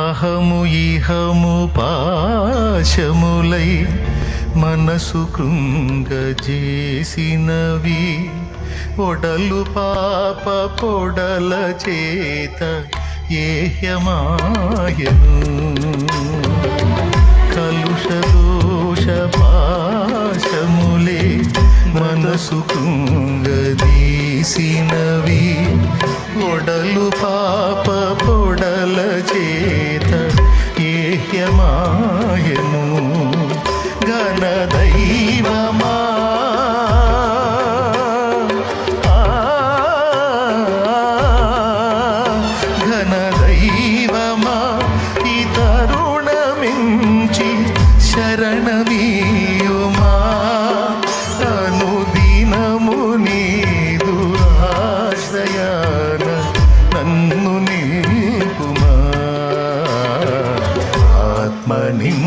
అహము ఇహము పాశములై మనసు కృంగజేసినవి ఒడలు పాప పొడల చేత ఏహ్యమాయను కలుష దోష పాశములే మనసు కృంగదీసినవి ఒడలు పాప పొడల చేత ఏహ్యమాయను గణదైవమా ఘనదైవమా ఈ తరుణమించి శరణమీయుమా అనుదినము నీదు ఆశ్రయాన నన్ను నిల్పుమా ఆత్మనిం